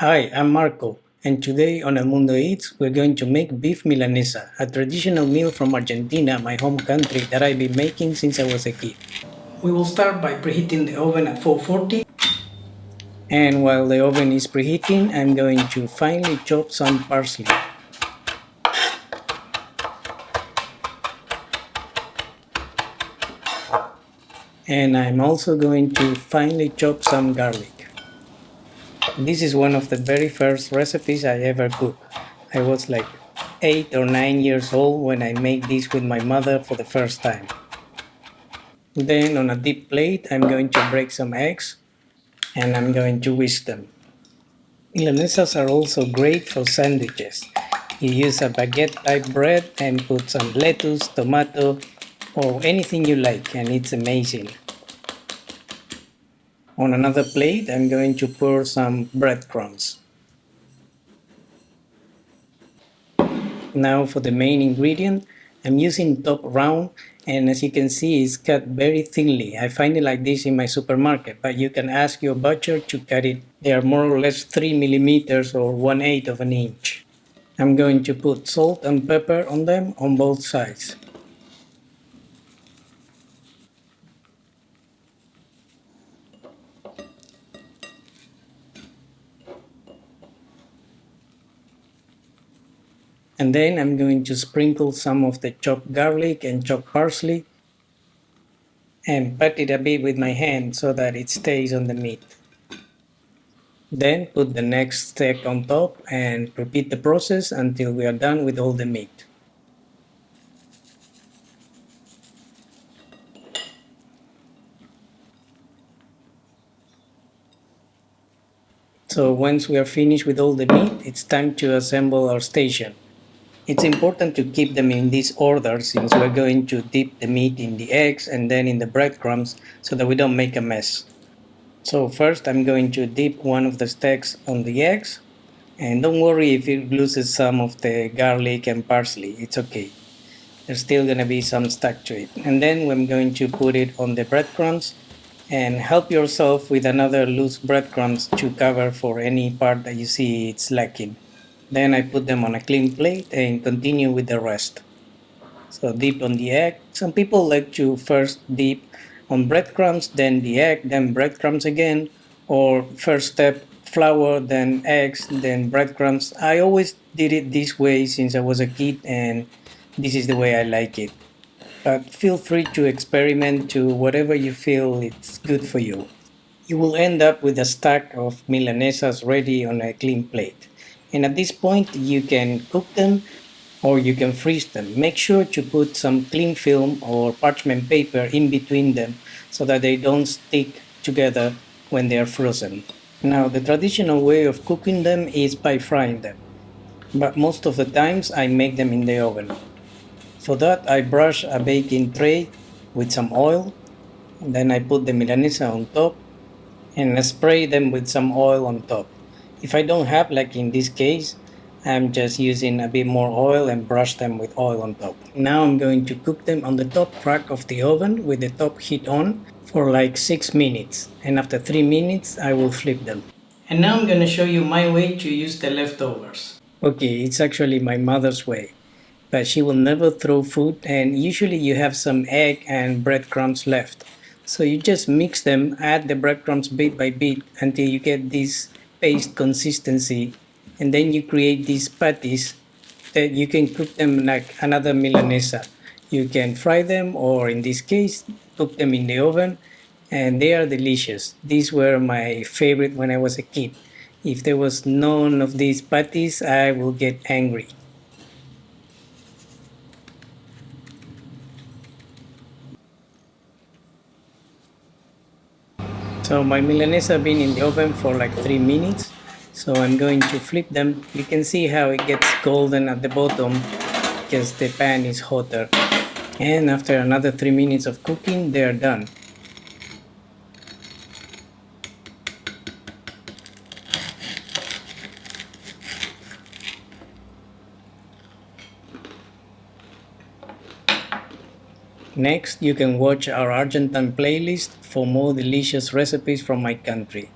Hi, I'm Marco, and today on El Mundo Eats, we're going to make beef milanesa, a traditional meal from Argentina, my home country, that I've been making since I was a kid. We will start by preheating the oven at 440, and while the oven is preheating, I'm going to finely chop some parsley. And I'm also going to finely chop some garlic. This is one of the very first recipes I ever cooked. I was like 8 or 9 years old when I made this with my mother for the first time. Then on a deep plate, I'm going to break some eggs and I'm going to whisk them. Milanesas are also great for sandwiches. You use a baguette type bread and put some lettuce, tomato, or anything you like, and it's amazing. On another plate, I'm going to pour some breadcrumbs. Now for the main ingredient, I'm using top round, and as you can see it's cut very thinly. I find it like this in my supermarket, but you can ask your butcher to cut it. They are more or less 3 millimeters or 1/8 of an inch. I'm going to put salt and pepper on them on both sides. And then I'm going to sprinkle some of the chopped garlic and chopped parsley and pat it a bit with my hand so that it stays on the meat. Then put the next stack on top and repeat the process until we are done with all the meat. So once we are finished with all the meat, it's time to assemble our station. It's important to keep them in this order since we're going to dip the meat in the eggs and then in the breadcrumbs so that we don't make a mess. So first I'm going to dip one of the stacks on the eggs, and don't worry if it loses some of the garlic and parsley, it's okay. There's still going to be some stuck to it. And then I'm going to put it on the breadcrumbs and help yourself with another loose breadcrumbs to cover for any part that you see it's lacking. Then I put them on a clean plate and continue with the rest. So dip on the egg. Some people like to first dip on breadcrumbs, then the egg, then breadcrumbs again, or first step flour, then eggs, then breadcrumbs. I always did it this way since I was a kid, and this is the way I like it. But feel free to experiment to whatever you feel it's good for you. You will end up with a stack of milanesas ready on a clean plate. And at this point, you can cook them or you can freeze them. Make sure to put some cling film or parchment paper in between them so that they don't stick together when they are frozen. Now, the traditional way of cooking them is by frying them, but most of the times I make them in the oven. For that, I brush a baking tray with some oil, and then I put the milanesa on top and spray them with some oil on top. If I don't have, like in this case, I'm just using a bit more oil and brush them with oil on top. Now I'm going to cook them on the top rack of the oven with the top heat on for like 6 minutes, and after 3 minutes I will flip them. And now I'm going to show you my way to use the leftovers. Okay, it's actually my mother's way, but she will never throw food, and usually you have some egg and breadcrumbs left. So you just mix them, add the breadcrumbs bit by bit until you get this paste consistency, and then you create these patties that you can cook them like another milanesa. You can fry them, or in this case, cook them in the oven, and they are delicious. These were my favorite when I was a kid. If there was none of these patties, I will get angry. So my milanesa have been in the oven for like 3 minutes. So I'm going to flip them. You can see how it gets golden at the bottom because the pan is hotter. And after another 3 minutes of cooking, they are done. Next, you can watch our Argentine playlist for more delicious recipes from my country.